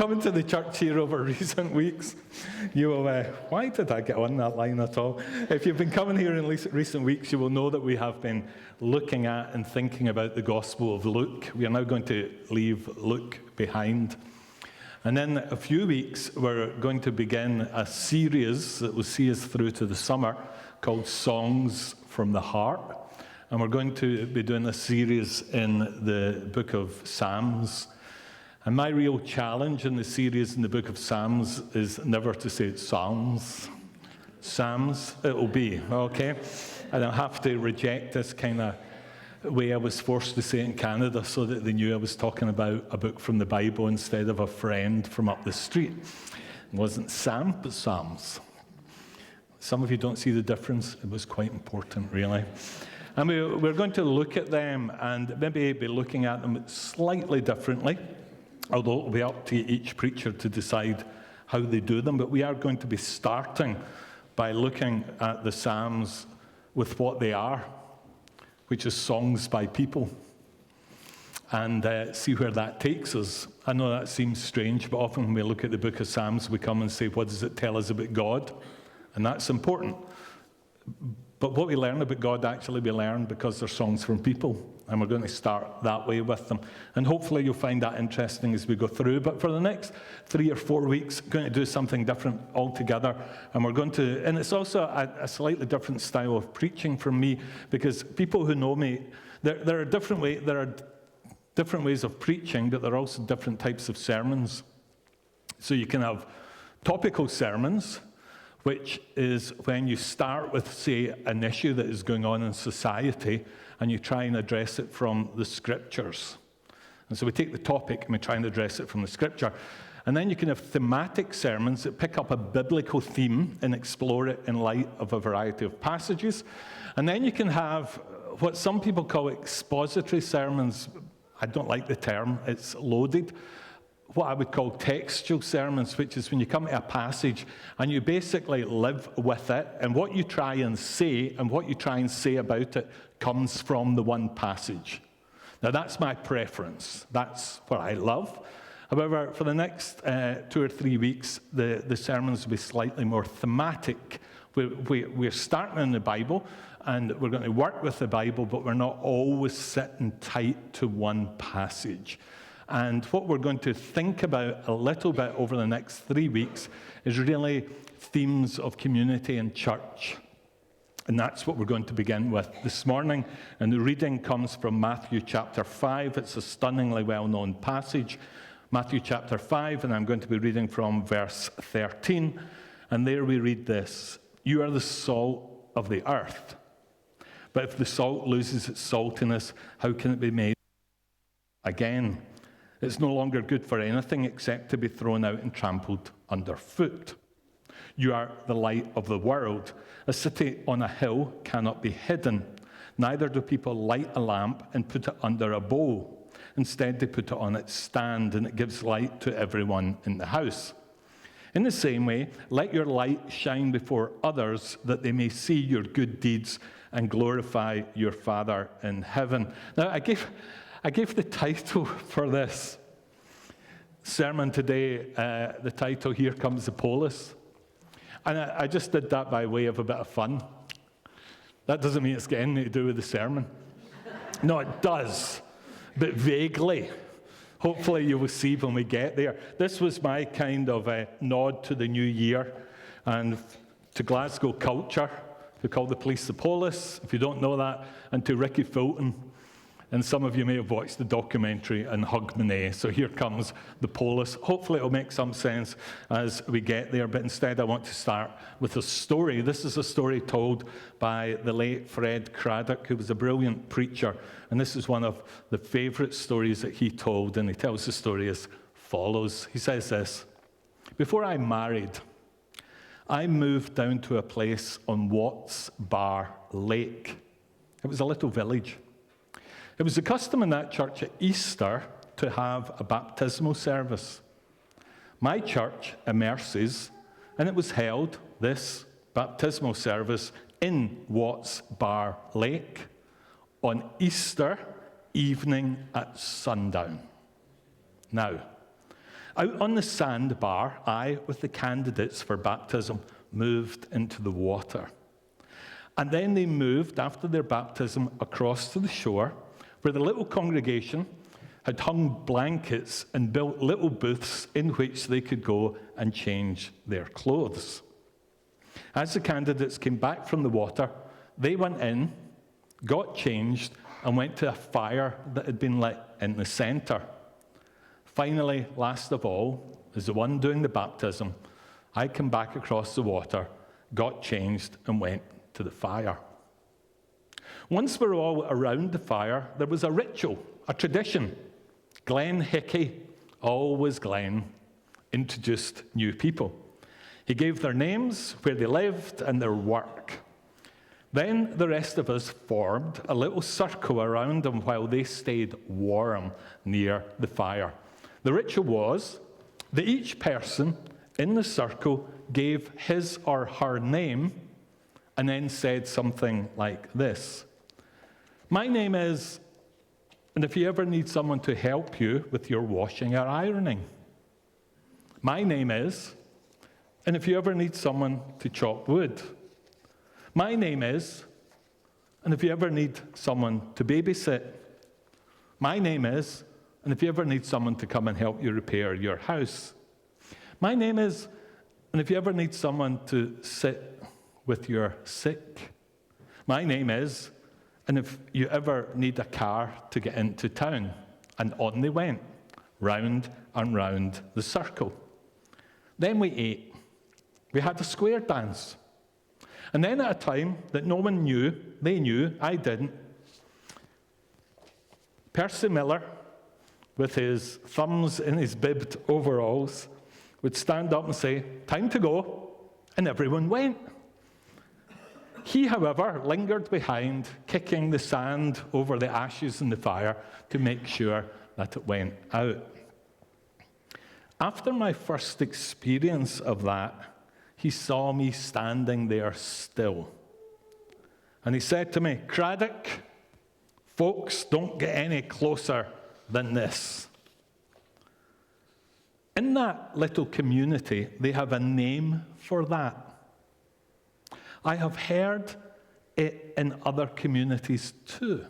coming to the church here over recent weeks, you will, why did I get on that line at all? If you've been coming here in recent weeks, you will know that we have been looking at and thinking about the Gospel of Luke. We are now going to leave Luke behind. And in a few weeks, we're going to begin a series that will see us through to the summer called Songs from the Heart. And we're going to be doing a series in the book of Psalms. And my real challenge in the series in the book of Psalms is never to say Psalms. Psalms, it will be, okay? And I'll have to reject this kind of way I was forced to say it in Canada so that they knew I was talking about a book from the Bible instead of a friend from up the street. It wasn't Sam, but Psalms. Some of you don't see the difference. It was quite important, really. And we're going to look at them and maybe be looking at them slightly differently, although it'll be up to each preacher to decide how they do them. But we are going to be starting by looking at the Psalms with what they are, which is songs by people, and see where that takes us. I know that seems strange, but often when we look at the book of Psalms, we come and say, what does it tell us about God? And that's important. But what we learn about God, actually, we learn because they're songs from people. And we're going to start that way with them. And hopefully you'll find that interesting as we go through. But for the next 3 or 4 weeks, we're going to do something different altogether. And we're going to, and it's also a slightly different style of preaching from me, because people who know me, there are different ways of preaching, but there are also different types of sermons. So you can have topical sermons, which is when you start with, say, an issue that is going on in society, and you try and address it from the Scriptures. And so we take the topic and we try and address it from the Scripture. And then you can have thematic sermons that pick up a biblical theme and explore it in light of a variety of passages. And then you can have what some people call expository sermons. I don't like the term, it's loaded. What I would call textual sermons, which is when you come to a passage and you basically live with it, and what you try and say about it comes from the one passage. Now, that's my preference. That's what I love. However, for the next 2 or 3 weeks, the sermons will be slightly more thematic. We're starting in the Bible, and we're going to work with the Bible, but we're not always sitting tight to one passage. And what we're going to think about a little bit over the next 3 weeks is really themes of community and church. And that's what we're going to begin with this morning. And the reading comes from Matthew chapter 5. It's a stunningly well-known passage. Matthew chapter 5, and I'm going to be reading from verse 13. And there we read this: "You are the salt of the earth. But if the salt loses its saltiness, how can it be made again? It's no longer good for anything except to be thrown out and trampled underfoot. You are the light of the world. A city on a hill cannot be hidden. Neither do people light a lamp and put it under a bowl. Instead, they put it on its stand, and it gives light to everyone in the house. In the same way, let your light shine before others, that they may see your good deeds and glorify your Father in heaven." Now, I gave the title for this sermon today, the title, "Here Comes the Polis." And I just did that by way of a bit of fun. That doesn't mean it's got anything to do with the sermon. No, it does, but vaguely. Hopefully you will see when we get there. This was my kind of a nod to the new year and to Glasgow culture. We call the police the Polis, if you don't know that, and to Ricky Fulton. And some of you may have watched the documentary and Hogmanay. So here comes the Polis. Hopefully it'll make some sense as we get there. But instead I want to start with a story. This is a story told by the late Fred Craddock, who was a brilliant preacher. And this is one of the favorite stories that he told. And he tells the story as follows. He says this: "Before I married, I moved down to a place on Watts Bar Lake. It was a little village. It was the custom in that church at Easter to have a baptismal service. My church immerses, and it was held, this baptismal service, in Watts Bar Lake on Easter evening at sundown. Now, Out on the sandbar, I, with the candidates for baptism, moved into the water. And then they moved, after their baptism, across to the shore, where the little congregation had hung blankets and built little booths in which they could go and change their clothes. As the candidates came back from the water, they went in, got changed, and went to a fire that had been lit in the center. Finally, last of all, as the one doing the baptism, I came back across the water, got changed, and went to the fire. Once we were all around the fire, there was a ritual, a tradition. Glenn Hickey, always Glenn, introduced new people. He gave their names, where they lived, and their work. Then the rest of us formed a little circle around them while they stayed warm near the fire. The ritual was that each person in the circle gave his or her name and then said something like this. My name is, and if you ever need someone to help you with your washing or ironing. My name is, and if you ever need someone to chop wood. My name is, and if you ever need someone to babysit. My name is, and if you ever need someone to come and help you repair your house. My name is, and if you ever need someone to sit with your sick. My name is, and if you ever need a car to get into town. And on they went, round and round the circle. Then we ate. We had a square dance. And then at a time that no one knew, they knew, I didn't, Percy Miller, with his thumbs in his bibbed overalls, would stand up and say, time to go, and everyone went. He, however, lingered behind, kicking the sand over the ashes in the fire to make sure that it went out. After my first experience of that, he saw me standing there still. And he said to me, Craddock, folks don't get any closer than this. In that little community, they have a name for that. I have heard it in other communities too.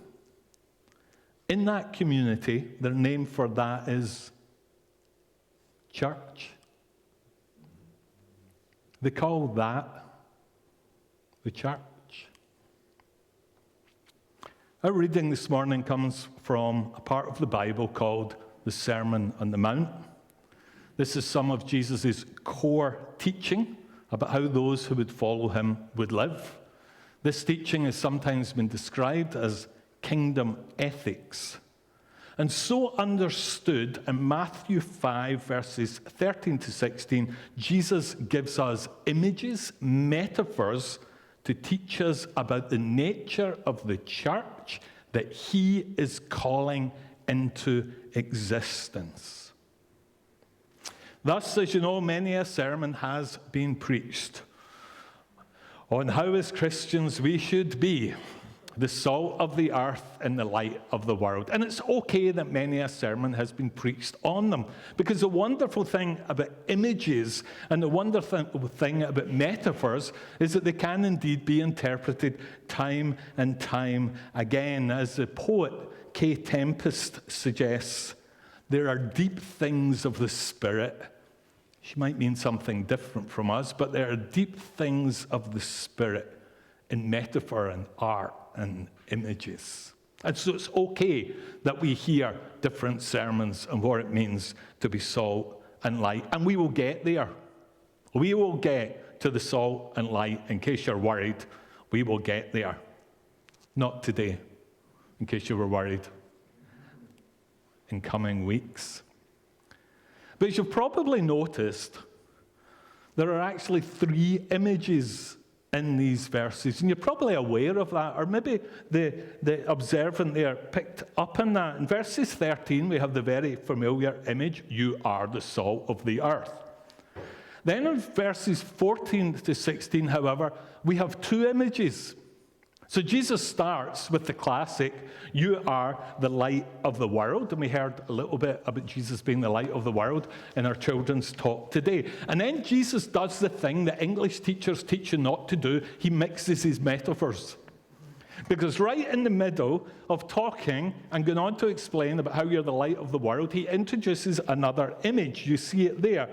In that community, their name for that is church. They call that the church. Our reading this morning comes from a part of the Bible called the Sermon on the Mount. This is some of Jesus' core teaching about how those who would follow him would live. This teaching has sometimes been described as kingdom ethics. And so understood, in Matthew 5, verses 13 to 16, Jesus gives us images, metaphors, to teach us about the nature of the church that he is calling into existence. Thus, as you know, many a sermon has been preached on how, as Christians, we should be the salt of the earth and the light of the world. And it's okay that many a sermon has been preached on them, because the wonderful thing about images and the wonderful thing about metaphors is that they can indeed be interpreted time and time again. As the poet K. Tempest suggests, there are deep things of the Spirit. She might mean something different from us, but there are deep things of the Spirit in metaphor and art and images. And so it's okay that we hear different sermons and what it means to be salt and light. And we will get there. We will get to the salt and light. In case you're worried, we will get there. Not today, in case you were worried. In coming weeks. But as you've probably noticed, there are actually 3 images in these verses. And you're probably aware of that, or maybe the observant there picked up on that. In verses 13, we have the very familiar image, you are the salt of the earth. Then in verses 14 to 16, however, we have 2 images. So Jesus starts with the classic, you are the light of the world. And we heard a little bit about Jesus being the light of the world in our children's talk today. And then Jesus does the thing that English teachers teach you not to do. He mixes his metaphors. Because right in the middle of talking and going on to explain about how you're the light of the world, he introduces another image. You see it there.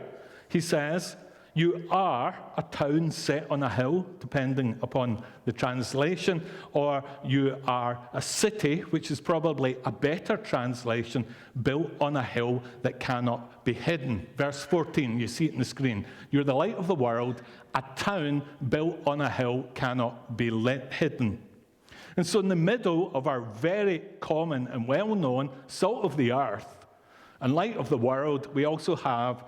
He says, you are a town set on a hill, depending upon the translation, or you are a city, which is probably a better translation, built on a hill that cannot be hidden. Verse 14, you see it on the screen. You're the light of the world. A town built on a hill cannot be hidden. And so in the middle of our very common and well-known salt of the earth and light of the world, we also have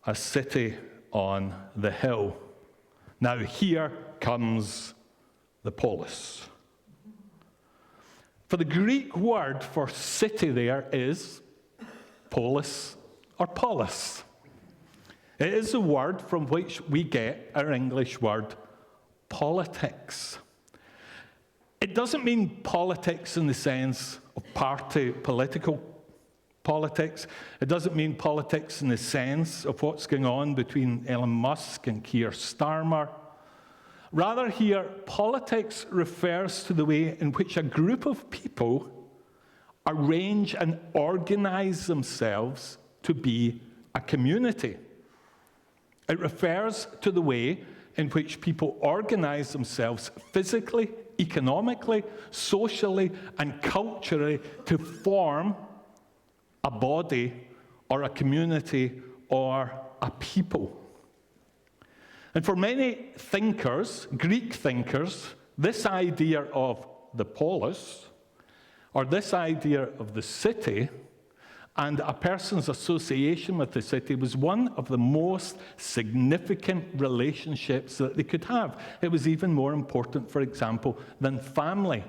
a city on the hill. Now here comes the polis. For the Greek word for city there is polis or polis. It is the word from which we get our English word politics. It doesn't mean politics in the sense of party political politics. It doesn't mean politics in the sense of what's going on between Elon Musk and Keir Starmer. Rather here, politics refers to the way in which a group of people arrange and organize themselves to be a community. It refers to the way in which people organize themselves physically, economically, socially, and culturally to form a body or a community or a people. And for many thinkers, Greek thinkers, this idea of the polis, or this idea of the city, and a person's association with the city was one of the most significant relationships that they could have. It was even more important, for example, than family.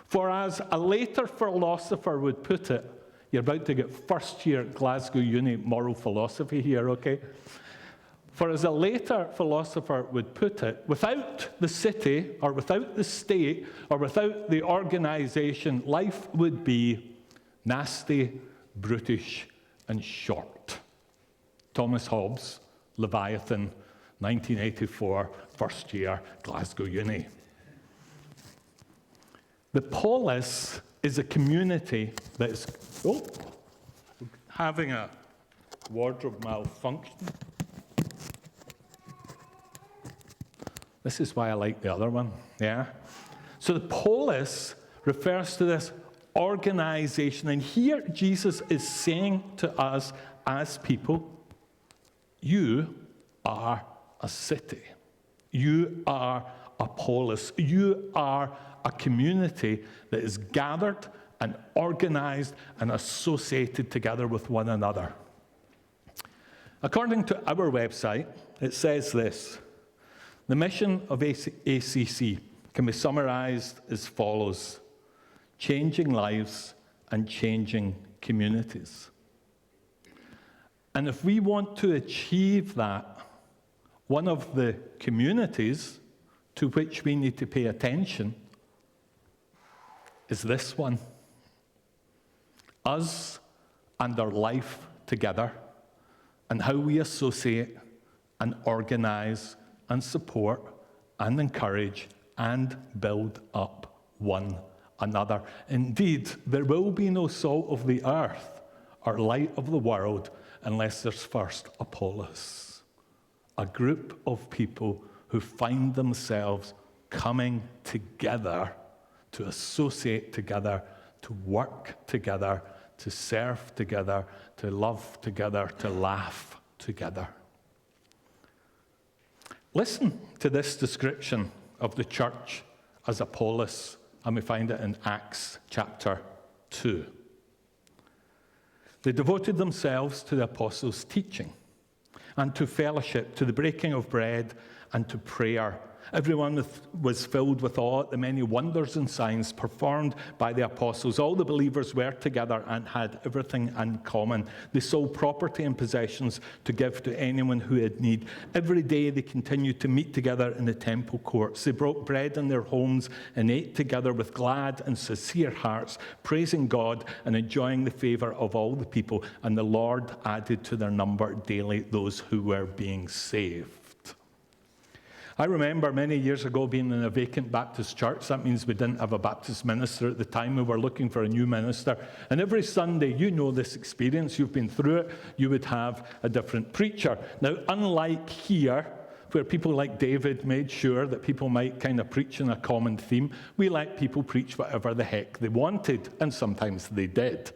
For as a later philosopher would put it, you're about to get first year Glasgow Uni moral philosophy here, okay? For as a later philosopher would put it, without the city, or without the state, or without the organization, life would be nasty, brutish, and short. Thomas Hobbes, Leviathan, 1984, first year, Glasgow Uni. The polis is a community that is having a wardrobe malfunction. This is why I like the other one, yeah? So the polis refers to this organization. And here Jesus is saying to us as people, you are a city. You are a polis. You are a community that is gathered and organized and associated together with one another. According to our website, it says this: the mission of ACC can be summarized as follows: changing lives and changing communities. And if we want to achieve that, one of the communities to which we need to pay attention is this one. Us and our life together, and how we associate and organize and support and encourage and build up one another. Indeed, there will be no salt of the earth or light of the world unless there's first a polis, a group of people who find themselves coming together to associate together, to work together, to serve together, to love together, to laugh together. Listen to this description of the church as a polis, and we find it in Acts chapter 2. They devoted themselves to the apostles' teaching and to fellowship, to the breaking of bread and to prayer. Everyone was filled with awe at the many wonders and signs performed by the apostles. All the believers were together and had everything in common. They sold property and possessions to give to anyone who had need. Every day they continued to meet together in the temple courts. They broke bread in their homes and ate together with glad and sincere hearts, praising God and enjoying the favor of all the people. And the Lord added to their number daily those who were being saved. I remember many years ago being in a vacant Baptist church. That means we didn't have a Baptist minister at the time. We were looking for a new minister. And every Sunday, you know this experience, you've been through it, you would have a different preacher. Now, unlike here, where people like David made sure that people might kind of preach in a common theme, we let people preach whatever the heck they wanted, and sometimes they did.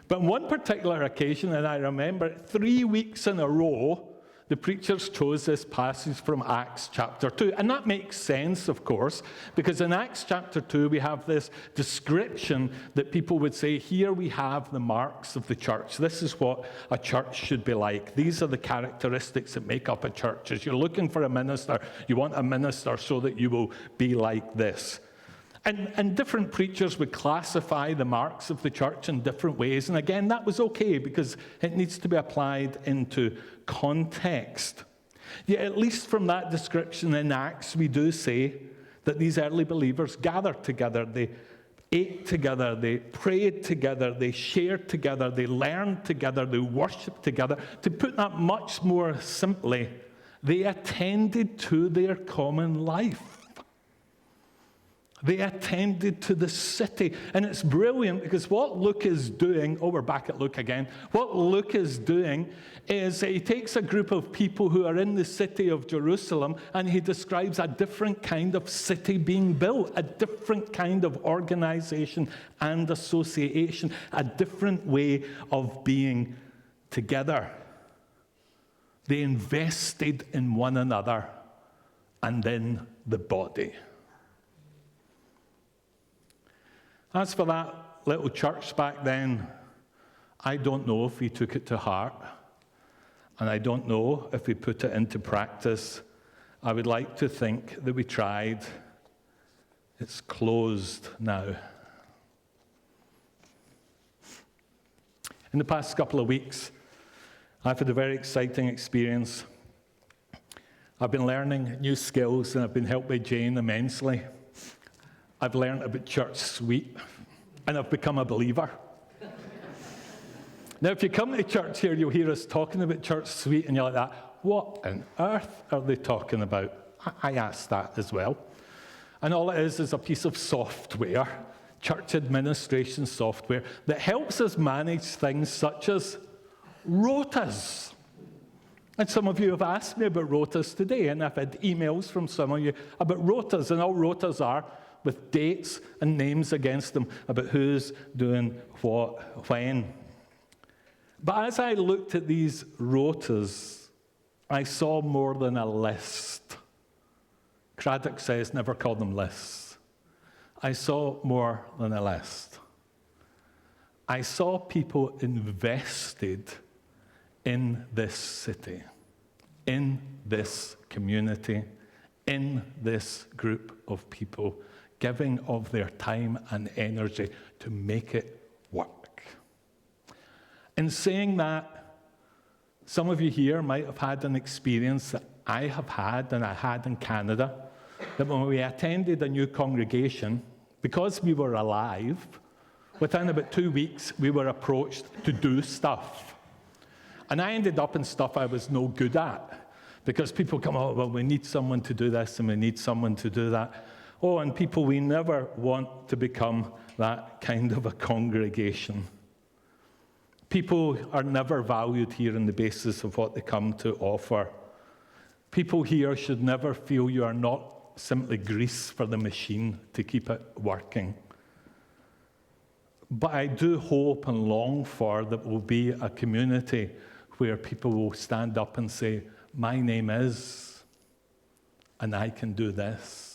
But on one particular occasion, and I remember 3 weeks in a row, the preachers chose this passage from Acts chapter 2. And that makes sense, of course, because in Acts chapter 2, we have this description that people would say, here we have the marks of the church. This is what a church should be like. These are the characteristics that make up a church. As you're looking for a minister, you want a minister so that you will be like this. And different preachers would classify the marks of the church in different ways. And again, that was okay because it needs to be applied into context. Yet, at least from that description in Acts, we do say that these early believers gathered together. They ate together, they prayed together, they shared together, they learned together, they worshiped together. To put that much more simply, they attended to their common life. They attended to the city. And it's brilliant because what Luke is doing, we're back at Luke again. What Luke is doing is he takes a group of people who are in the city of Jerusalem and he describes a different kind of city being built, a different kind of organization and association, a different way of being together. They invested in one another and in the body. As for that little church back then, I don't know if we took it to heart, and I don't know if we put it into practice. I would like to think that we tried. It's closed now. In the past couple of weeks, I've had a very exciting experience. I've been learning new skills, and I've been helped by Jane immensely. I've learned about Church Suite, and I've become a believer. Now, if you come to church here, you'll hear us talking about Church Suite, and you're like that, what on earth are they talking about? I asked that as well. And all it is a piece of software, church administration software, that helps us manage things such as rotas. And some of you have asked me about rotas today, and I've had emails from some of you about rotas, and all rotas are with dates and names against them about who's doing what, when. But as I looked at these rotas, I saw more than a list. Craddock says, never call them lists. I saw more than a list. I saw people invested in this city, in this community, in this group of people, giving of their time and energy to make it work. In saying that, some of you here might have had an experience that I have had and I had in Canada, that when we attended a new congregation, because we were alive, within about 2 weeks, we were approached to do stuff. And I ended up in stuff I was no good at, because people come, oh, well, we need someone to do this and we need someone to do that. Oh, and people, we never want to become that kind of a congregation. People are never valued here on the basis of what they come to offer. People here should never feel you are not simply grease for the machine to keep it working. But I do hope and long for that will be a community where people will stand up and say, my name is, and I can do this.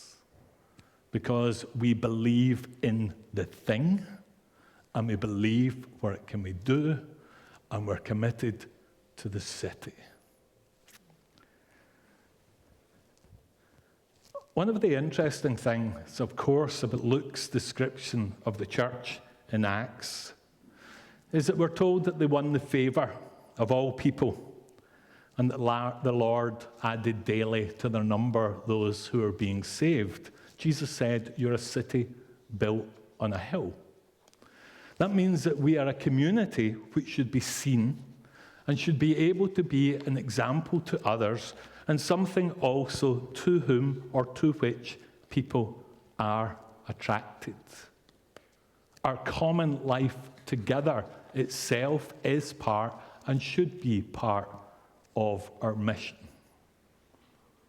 Because we believe in the thing, and we believe what it can we do, and we're committed to the city. one of the interesting things, of course, about Luke's description of the church in Acts is that we're told that they won the favor of all people, and that the Lord added daily to their number those who are being saved. Jesus said, "You're a city built on a hill." That means that we are a community which should be seen and should be able to be an example to others, and something also to whom or to which people are attracted. Our common life together itself is part and should be part of our mission.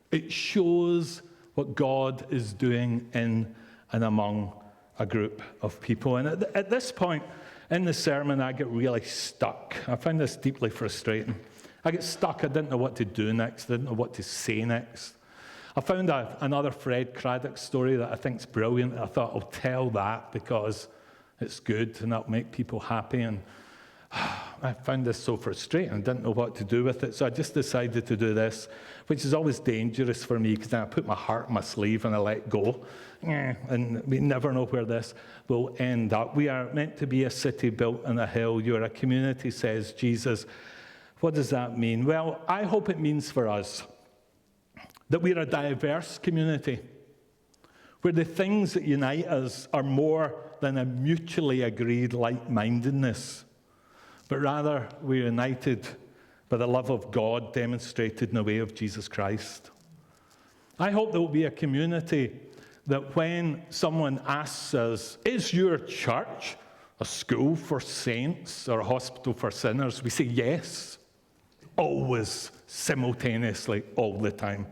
It shows what God is doing in and among a group of people. And at this point in the sermon, I get really stuck. I find this deeply frustrating. I get stuck. I didn't know what to do next. I didn't know what to say next. I found another Fred Craddock story that I think is brilliant. I thought I'll tell that because it's good and that'll make people happy. And I found this so frustrating. I didn't know what to do with it. So I just decided to do this, which is always dangerous for me because then I put my heart in my sleeve and I let go. And we never know where this will end up. We are meant to be a city built on a hill. You're a community, says Jesus. What does that mean? Well, I hope it means for us that we're a diverse community where the things that unite us are more than a mutually agreed like-mindedness, but rather we're united by the love of God demonstrated in the way of Jesus Christ. I hope there will be a community that when someone asks us, "Is your church a school for saints or a hospital for sinners?" we say yes, always, simultaneously, all the time.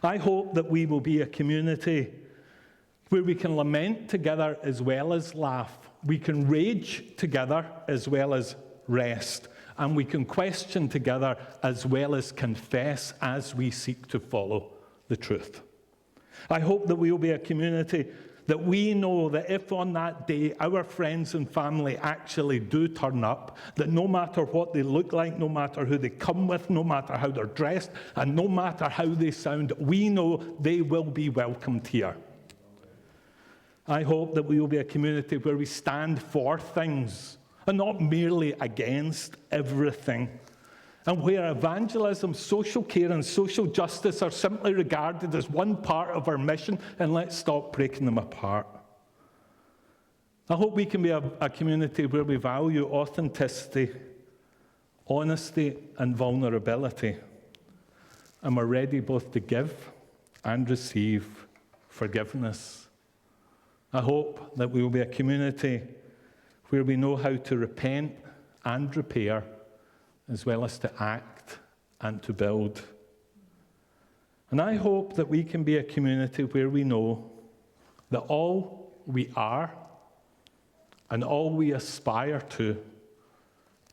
I hope that we will be a community where we can lament together as well as laugh. We can rage together as well as rest. And we can question together as well as confess as we seek to follow the truth. I hope that we will be a community that we know that if on that day our friends and family actually do turn up, that no matter what they look like, no matter who they come with, no matter how they're dressed, and no matter how they sound, we know they will be welcomed here. I hope that we will be a community where we stand for things and not merely against everything, and where evangelism, social care, and social justice are simply regarded as one part of our mission, and let's stop breaking them apart. I hope we can be a community where we value authenticity, honesty, and vulnerability, and we're ready both to give and receive forgiveness. I hope that we will be a community where we know how to repent and repair, as well as to act and to build. And I hope that we can be a community where we know that all we are and all we aspire to,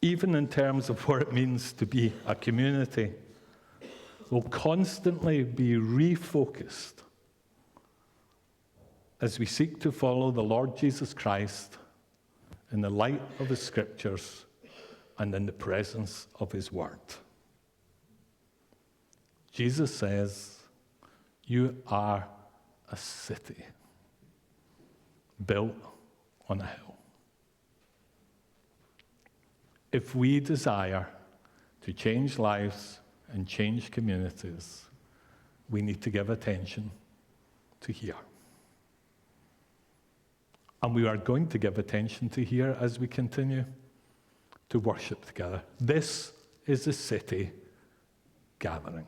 even in terms of what it means to be a community, will constantly be refocused as we seek to follow the Lord Jesus Christ in the light of the Scriptures and in the presence of His Word. Jesus says, "You are a city built on a hill." If we desire to change lives and change communities, we need to give attention to here. And we are going to give attention to here as we continue to worship together. This is the city gathering.